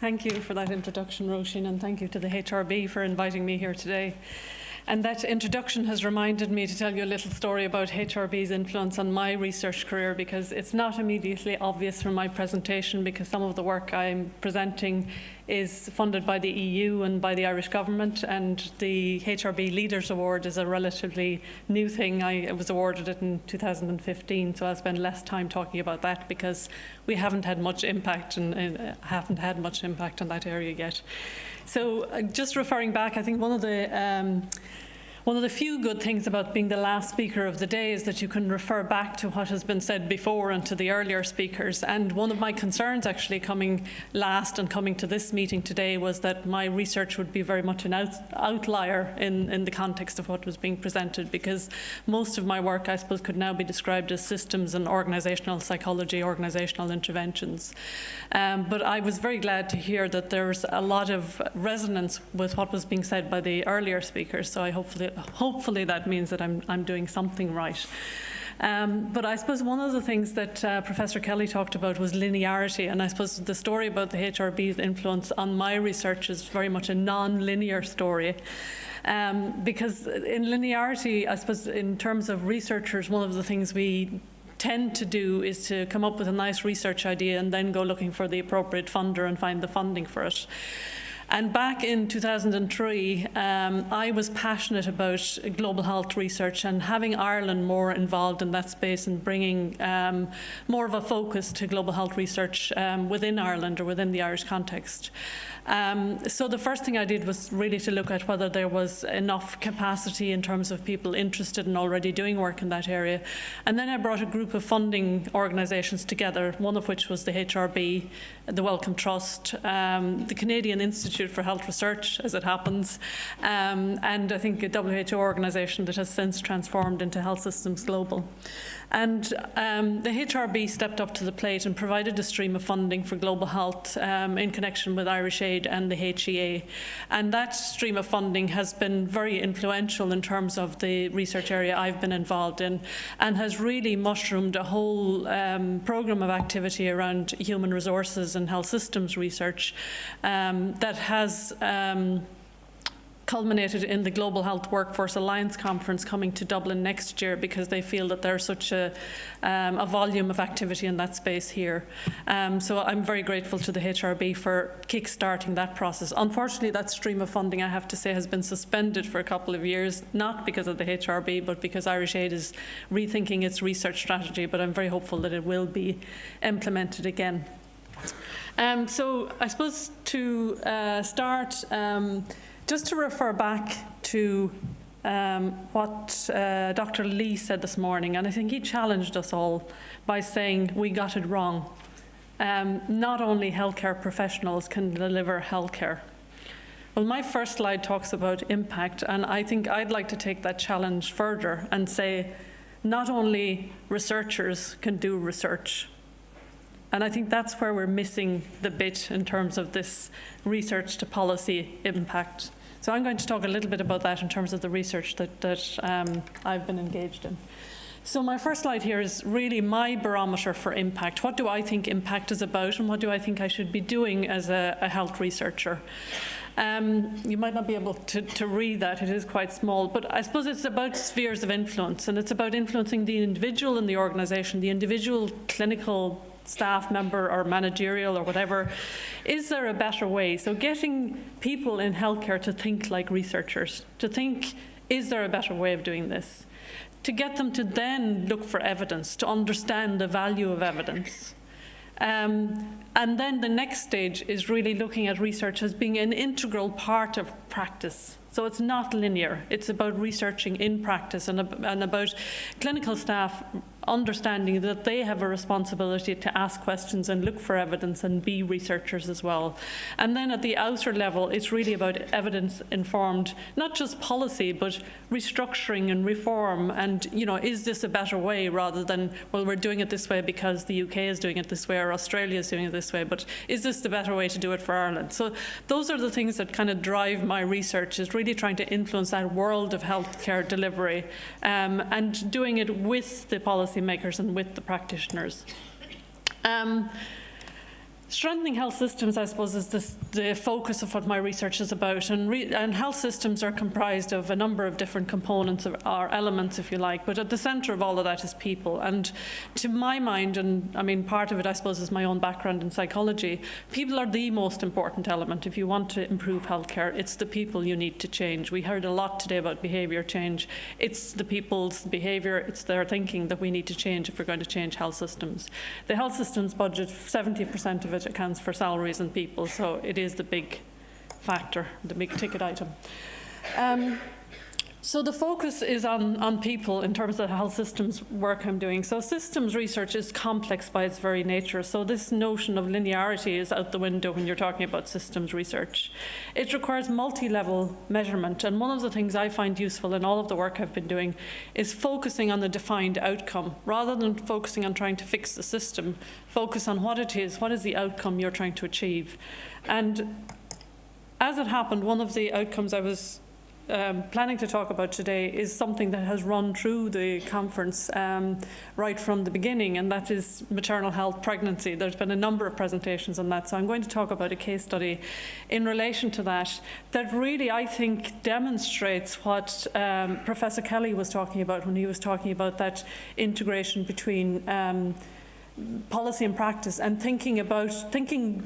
Thank you for that introduction, Roisin, and thank you to the HRB for inviting me here today. And that introduction has reminded me to tell you a little story about HRB's influence on my research career, because it's not immediately obvious from my presentation, because some of the work I'm presenting is funded by the EU and by the Irish government, and the HRB Leaders Award is a relatively new thing. I was awarded it in 2015, so I'll spend less time talking about that because we haven't had much impact on that area yet. So just referring back, I think one of the few good things about being the last speaker of the day is that you can refer back to what has been said before and to the earlier speakers. And one of my concerns actually coming last and coming to this meeting today was that my research would be very much an outlier in the context of what was being presented, because most of my work, I suppose, could now be described as systems and organisational psychology, organisational interventions. But I was very glad to hear that there's a lot of resonance with what was being said by the earlier speakers, so I hopefully that means that I'm doing something right. But I suppose one of the things that Professor Kelly talked about was linearity, and I suppose the story about the HRB's influence on my research is very much a non-linear story. Because in linearity, I suppose in terms of researchers, one of the things we tend to do is to come up with a nice research idea and then go looking for the appropriate funder and find the funding for it. And back in 2003, I was passionate about global health research and having Ireland more involved in that space and bringing more of a focus to global health research within Ireland or within the Irish context. So the first thing I did was really to look at whether there was enough capacity in terms of people interested in already doing work in that area. And then I brought a group of funding organisations together, one of which was the HRB, the Wellcome Trust, the Canadian Institute for Health Research, as it happens, and I think a WHO organisation that has since transformed into Health Systems Global. And the HRB stepped up to the plate and provided a stream of funding for global health in connection with Irish Aid and the HEA. And that stream of funding has been very influential in terms of the research area I've been involved in, and has really mushroomed a whole programme of activity around human resources and health systems research that has culminated in the Global Health Workforce Alliance Conference coming to Dublin next year, because they feel that there's such a volume of activity in that space here. So I'm very grateful to the HRB for kick-starting that process. Unfortunately, that stream of funding, I have to say, has been suspended for a couple of years, not because of the HRB, but because Irish Aid is rethinking its research strategy, but I'm very hopeful that it will be implemented again. So I suppose to start, just to refer back to what Dr. Lee said this morning, and I think he challenged us all by saying we got it wrong. Not only healthcare professionals can deliver healthcare. Well, my first slide talks about impact, and I think I'd like to take that challenge further and say not only researchers can do research. And I think that's where we're missing the bit in terms of this research to policy impact. So I'm going to talk a little bit about that in terms of the research that I've been engaged in. So my first slide here is really my barometer for impact. What do I think impact is about, and what do I think I should be doing as a health researcher? You might not be able to read that, it is quite small, but I suppose it's about spheres of influence, and it's about influencing the individual in the organisation, the individual clinical staff member or managerial or whatever. Is there a better way? So getting people in healthcare to think like researchers, to think, is there a better way of doing this? To get them to then look for evidence, to understand the value of evidence. And then the next stage is really looking at research as being an integral part of practice. So it's not linear. It's about researching in practice and about clinical staff understanding that they have a responsibility to ask questions and look for evidence and be researchers as well. And then at the outer level, it's really about evidence-informed, not just policy, but restructuring and reform. And, you know, is this a better way, rather than, well, we're doing it this way because the UK is doing it this way or Australia is doing it this way, but is this the better way to do it for Ireland? So those are the things that kind of drive my research, is really trying to influence that world of healthcare delivery and doing it with the policymakers and with the practitioners. Strengthening health systems, I suppose, is the focus of what my research is about. And health systems are comprised of a number of different components or elements, if you like. But at the centre of all of that is people. And to my mind, and I mean, part of it, I suppose, is my own background in psychology, people are the most important element. If you want to improve healthcare, it's the people you need to change. We heard a lot today about behaviour change. It's the people's behaviour, it's their thinking that we need to change if we're going to change health systems. The health systems budget, 70% of it accounts for salaries and people, so it is the big factor, the big ticket item. So the focus is on people in terms of the health systems work I'm doing. So systems research is complex by its very nature, so this notion of linearity is out the window when you're talking about systems research. It requires multi-level measurement, and one of the things I find useful in all of the work I've been doing is focusing on the defined outcome. Rather than focusing on trying to fix the system, focus on what is the outcome you're trying to achieve. And as it happened, one of the outcomes I was planning to talk about today is something that has run through the conference right from the beginning, and that is maternal health pregnancy. There's been a number of presentations on that, so I'm going to talk about a case study in relation to that really, I think, demonstrates what Professor Kelly was talking about when he was talking about that integration between policy and practice, and thinking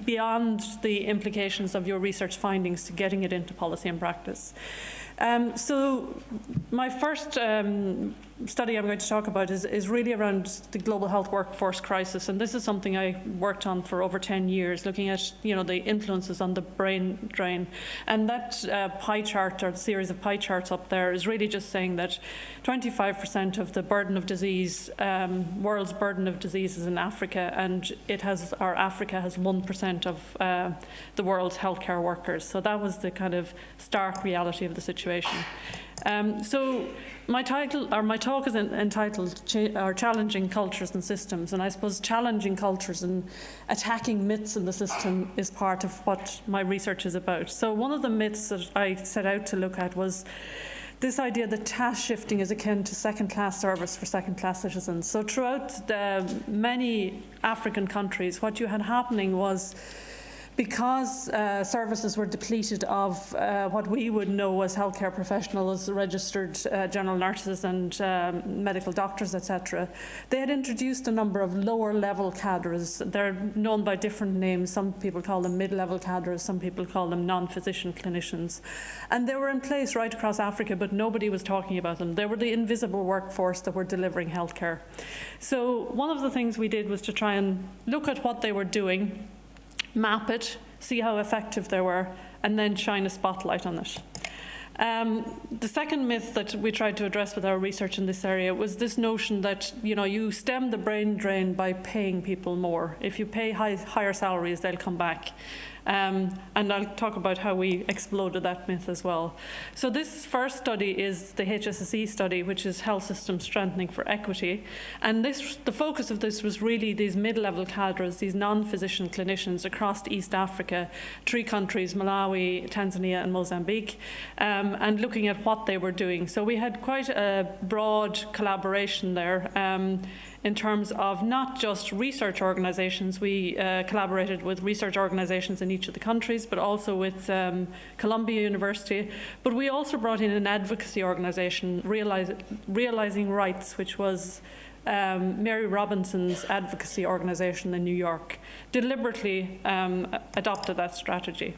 beyond the implications of your research findings to getting it into policy and practice. So my first study I'm going to talk about is really around the global health workforce crisis, and this is something I worked on for over 10 years, looking at the influences on the brain drain. And that pie chart, or the series of pie charts up there, is really just saying that 25% of the burden of disease, world's burden of disease, is in Africa, and Africa has 1% of the world's healthcare workers. So that was the kind of stark reality of the situation. So my talk is entitled Challenging Cultures and Systems, and I suppose challenging cultures and attacking myths in the system is part of what my research is about. So one of the myths that I set out to look at was this idea that task shifting is akin to second-class service for second-class citizens. So throughout many African countries, what you had happening was, because services were depleted of what we would know as healthcare professionals, registered general nurses and medical doctors, etc., they had introduced a number of lower-level cadres. They're known by different names. Some people call them mid-level cadres, some people call them non-physician clinicians. And they were in place right across Africa, but nobody was talking about them. They were the invisible workforce that were delivering healthcare. So one of the things we did was to try and look at what they were doing, map it, see how effective they were, and then shine a spotlight on it. The second myth that we tried to address with our research in this area was this notion that you stem the brain drain by paying people more. If you pay higher salaries, they'll come back. And I'll talk about how we exploded that myth as well. So this first study is the HSSE study, which is Health System Strengthening for Equity. And the focus of this was really these mid-level cadres, these non-physician clinicians across East Africa, 3 countries, Malawi, Tanzania and Mozambique, and looking at what they were doing. So we had quite a broad collaboration there. In terms of not just research organisations, we collaborated with research organisations in each of the countries, but also with Columbia University. But we also brought in an advocacy organisation, Realising Rights, which was Mary Robinson's advocacy organisation in New York, deliberately adopted that strategy.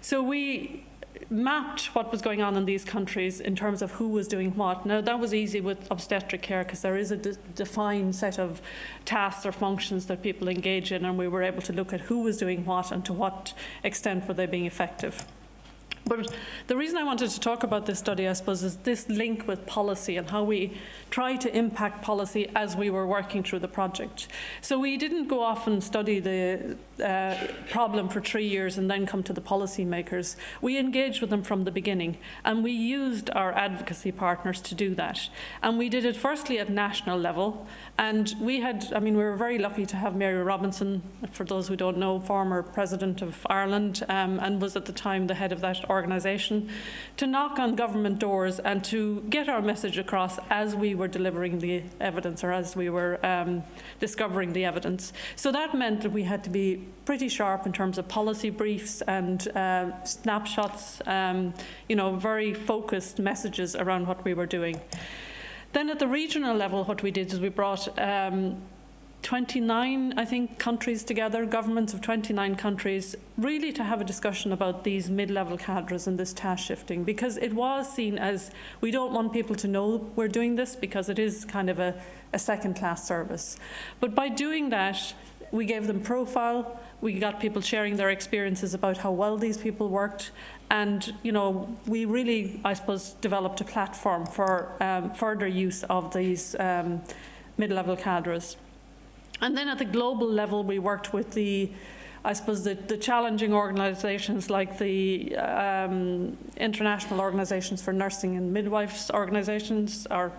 So we mapped what was going on in these countries in terms of who was doing what. Now, that was easy with obstetric care because there is a defined set of tasks or functions that people engage in, and we were able to look at who was doing what and to what extent were they being effective. But the reason I wanted to talk about this study, I suppose, is this link with policy and how we try to impact policy as we were working through the project. So we didn't go off and study the problem for 3 years and then come to the policy makers. We engaged with them from the beginning, and we used our advocacy partners to do that. And we did it firstly at national level, and we were very lucky to have Mary Robinson, for those who don't know, former President of Ireland, and was at the time the head of that organisation, to knock on government doors and to get our message across as we were delivering the evidence, or as we were discovering the evidence. So that meant that we had to be pretty sharp in terms of policy briefs and snapshots, very focused messages around what we were doing. Then at the regional level, what we did is we brought 29, I think, countries together, governments of 29 countries, really to have a discussion about these mid-level cadres and this task shifting, because it was seen as, we don't want people to know we're doing this because it is kind of a second-class service. But by doing that, we gave them profile, we got people sharing their experiences about how well these people worked, and we really, I suppose, developed a platform for further use of these mid-level cadres. And then at the global level, we worked with the challenging organisations like the international organisations for nursing and midwives organisations, or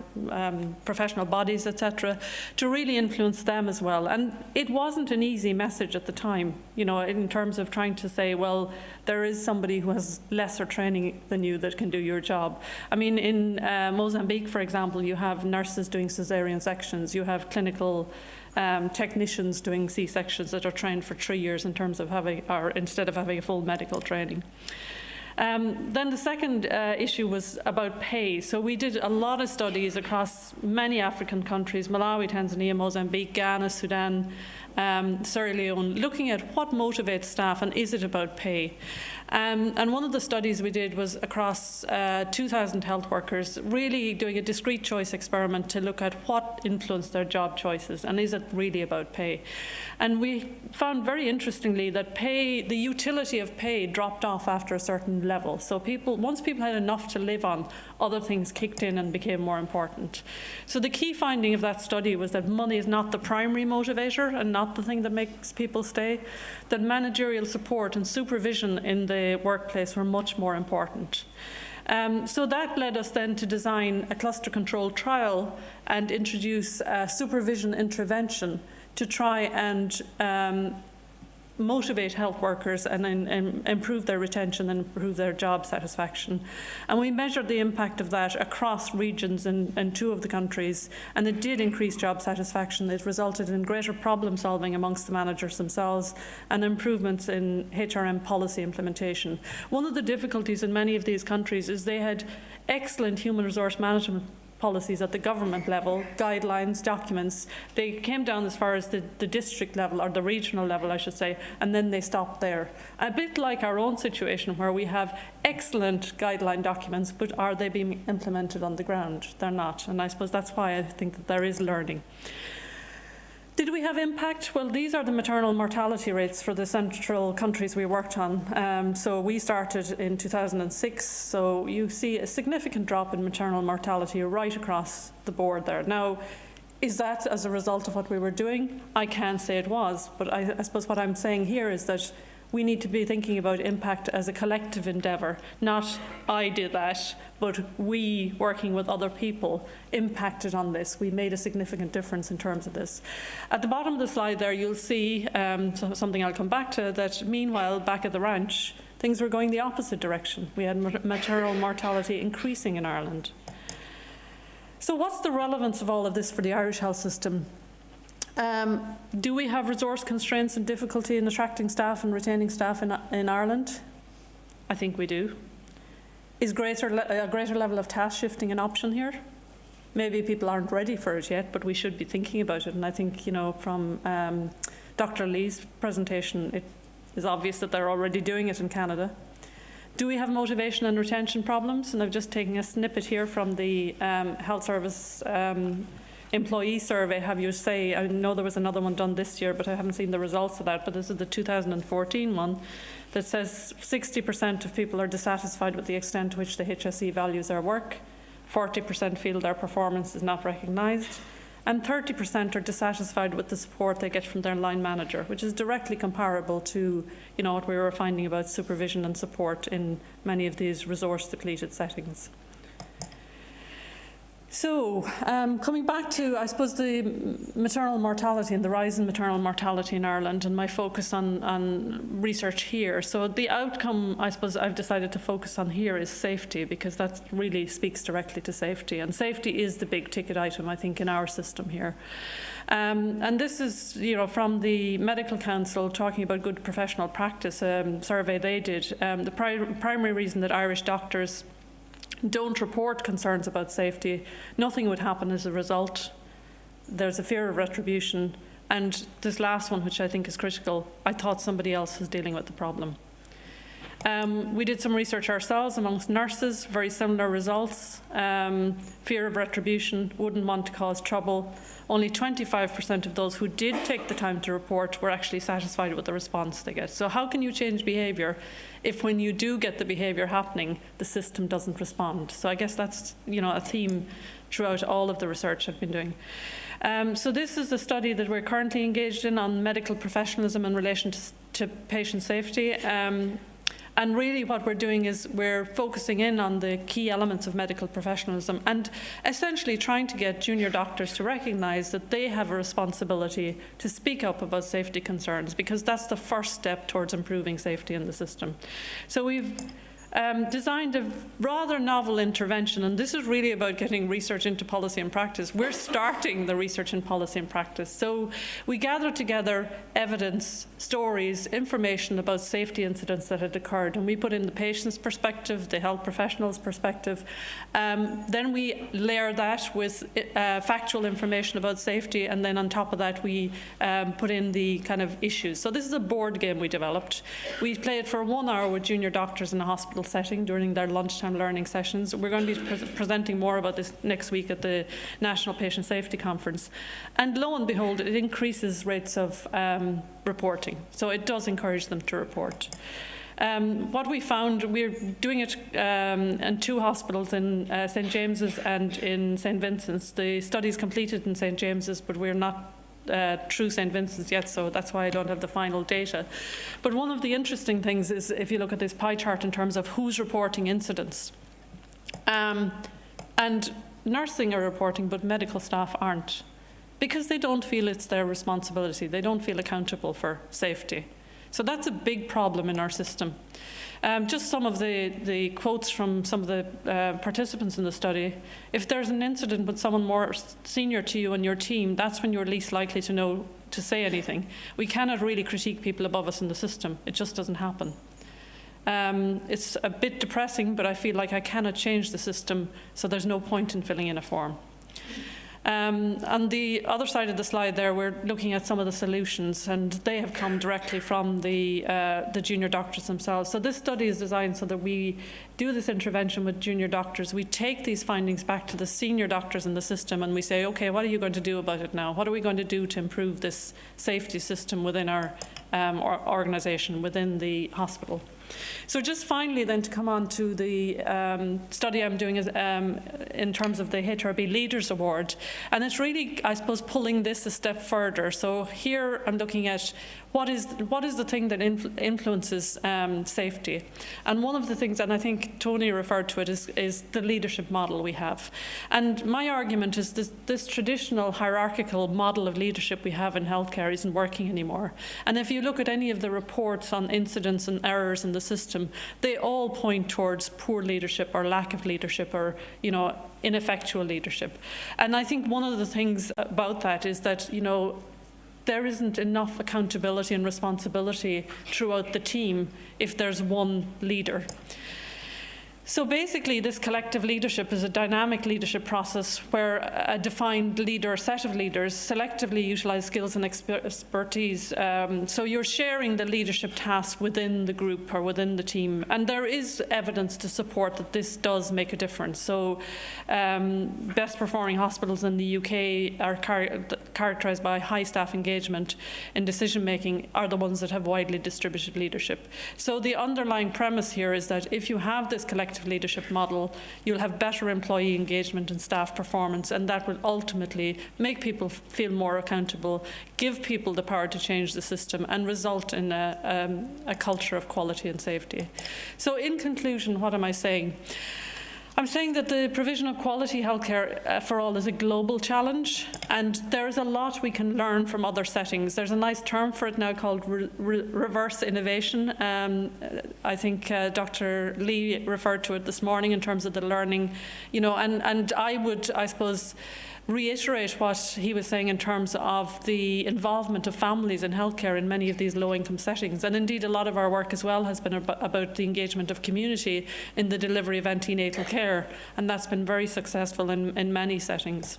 professional bodies, etc., to really influence them as well. And it wasn't an easy message at the time, in terms of trying to say, well, there is somebody who has lesser training than you that can do your job. I mean, in Mozambique, for example, you have nurses doing caesarean sections, you have clinical technicians doing C-sections that are trained for 3 years instead of having a full medical training. Then the second issue was about pay. So we did a lot of studies across many African countries, Malawi, Tanzania, Mozambique, Ghana, Sudan, Sierra Leone, looking at what motivates staff and is it about pay. And one of the studies we did was across 2,000 health workers, really doing a discrete choice experiment to look at what influenced their job choices and is it really about pay. And we found very interestingly that the utility of pay dropped off after a certain level. So once people had enough to live on, other things kicked in and became more important. So the key finding of that study was that money is not the primary motivator and not the thing that makes people stay, that managerial support and supervision in the workplace were much more important. So that led us then to design a cluster control trial and introduce supervision intervention to try and motivate health workers and improve their retention and improve their job satisfaction. And we measured the impact of that across regions in 2 of the countries, and it did increase job satisfaction. It resulted in greater problem solving amongst the managers themselves and improvements in HRM policy implementation. One of the difficulties in many of these countries is they had excellent human resource management policies at the government level, guidelines, documents. They came down as far as the district level, or the regional level, I should say, and then they stopped there. A bit like our own situation where we have excellent guideline documents, but are they being implemented on the ground? They're not, and I suppose that's why I think that there is learning. Did we have impact? Well, these are the maternal mortality rates for the central countries we worked on. So we started in 2006, so you see a significant drop in maternal mortality right across the board there. Now, is that as a result of what we were doing? I can't say it was, but I suppose what I'm saying here is that we need to be thinking about impact as a collective endeavour, not I did that, but we, working with other people, impacted on this. We made a significant difference in terms of this. At the bottom of the slide there, you'll see something I'll come back to, that meanwhile, back at the ranch, things were going the opposite direction. We had maternal mortality increasing in Ireland. So what's the relevance of all of this for the Irish health system? Do we have resource constraints and difficulty in attracting staff and retaining staff in Ireland? I think we do. Is a greater level of task shifting an option here? Maybe people aren't ready for it yet, but we should be thinking about it. And I think, from Dr. Lee's presentation, it is obvious that they're already doing it in Canada. Do we have motivation and retention problems? And I've just taken a snippet here from the Health Service employee survey, I know there was another one done this year, but I haven't seen the results of that, but this is the 2014 one that says 60% of people are dissatisfied with the extent to which the HSE values their work, 40% feel their performance is not recognised, and 30% are dissatisfied with the support they get from their line manager, which is directly comparable to what we were finding about supervision and support in many of these resource depleted settings. So, coming back to, I suppose, the maternal mortality and the rise in maternal mortality in Ireland, and my focus on research here. So the outcome, I suppose, I've decided to focus on here is safety, because that really speaks directly to safety. And safety is the big ticket item, I think, in our system here. And this is, from the Medical Council talking about good professional practice survey they did. The primary reason that Irish doctors don't report concerns about safety, nothing would happen as a result. There's a fear of retribution. And this last one, which I think is critical, I thought somebody else was dealing with the problem. We did some research ourselves amongst nurses, very similar results. Fear of retribution, wouldn't want to cause trouble. Only 25% of those who did take the time to report were actually satisfied with the response they get. So how can you change behaviour if when you do get the behaviour happening, the system doesn't respond? So I guess that's a theme throughout all of the research I've been doing. So this is a study that we're currently engaged in on medical professionalism in relation to patient safety. And really what we're doing is we're focusing in on the key elements of medical professionalism and essentially trying to get junior doctors to recognise that they have a responsibility to speak up about safety concerns, because that's the first step towards improving safety in the system. So we've designed a rather novel intervention, and this is really about getting research into policy and practice. We're starting the research in policy and practice. So we gather together evidence, stories, information about safety incidents that had occurred, and we put in the patient's perspective, the health professional's perspective. Then we layer that with factual information about safety, and then on top of that we put in the kind of issues. So this is a board game we developed. We play it for 1 hour with junior doctors in a hospital setting during their lunchtime learning sessions. We're going to be presenting more about this next week at the National Patient Safety Conference. And lo and behold, it increases rates of reporting. So it does encourage them to report. What we found, we're doing it in 2 hospitals, in St. James's and in St. Vincent's. The study's completed in St. James's, but we're not through St. Vincent's yet, so that's why I don't have the final data. But one of the interesting things is, if you look at this pie chart in terms of who's reporting incidents, and nursing are reporting, but medical staff aren't, because they don't feel it's their responsibility. They don't feel accountable for safety. So that's a big problem in our system. Just some of the quotes from some of the participants in the study. If there's an incident with someone more senior to you on your team, that's when you're least likely to know to say anything. We cannot really critique people above us in the system. It just doesn't happen. It's a bit depressing, but I feel like I cannot change the system, so there's no point in filling in a form. On the other side of the slide there, we're looking at some of the solutions, and they have come directly from the junior doctors themselves. So this study is designed so that we do this intervention with junior doctors. We take these findings back to the senior doctors in the system, and we say, okay, what are you going to do about it now? What are we going to do to improve this safety system within our organisation, within the hospital? So just finally then, to come on to the study I'm doing is, in terms of the HRB Leaders Award, and it's really, I suppose, pulling this a step further. So here I'm looking at what is the thing that influences safety, and one of the things, and I think Tony referred to it, is the leadership model we have. And my argument is this traditional hierarchical model of leadership we have in healthcare isn't working anymore. And if you look at any of the reports on incidents and errors in the system, they all point towards poor leadership or lack of leadership, or ineffectual leadership. And I think one of the things about that is that there isn't enough accountability and responsibility throughout the team if there's one leader. So basically, this collective leadership is a dynamic leadership process where a defined leader, set of leaders, selectively utilise skills and expertise. So you're sharing the leadership task within the group or within the team. And there is evidence to support that this does make a difference. So best performing hospitals in the UK are characterised by high staff engagement in decision making, are the ones that have widely distributed leadership. So the underlying premise here is that if you have this collective leadership model, you'll have better employee engagement and staff performance, and that will ultimately make people feel more accountable, give people the power to change the system, and result in a culture of quality and safety. So in conclusion, what am I saying? I'm saying that the provision of quality healthcare for all is a global challenge, and there's a lot we can learn from other settings. There's a nice term for it now called reverse innovation. I think Dr. Lee referred to it this morning in terms of the learning, and I would, I suppose, reiterate what he was saying in terms of the involvement of families in healthcare in many of these low-income settings. And indeed, a lot of our work as well has been about the engagement of community in the delivery of antenatal care, and that's been very successful in many settings.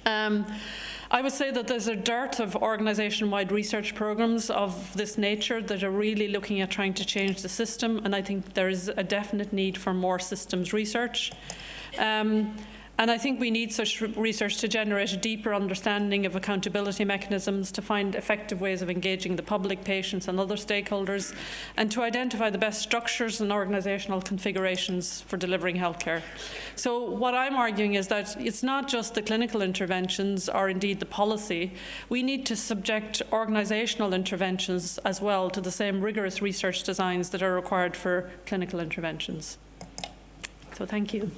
I would say that there's a dearth of organisation-wide research programmes of this nature that are really looking at trying to change the system, and I think there is a definite need for more systems research. And I think we need such research to generate a deeper understanding of accountability mechanisms, to find effective ways of engaging the public, patients and other stakeholders, and to identify the best structures and organisational configurations for delivering healthcare. So what I'm arguing is that it's not just the clinical interventions or indeed the policy. We need to subject organisational interventions as well to the same rigorous research designs that are required for clinical interventions. So thank you.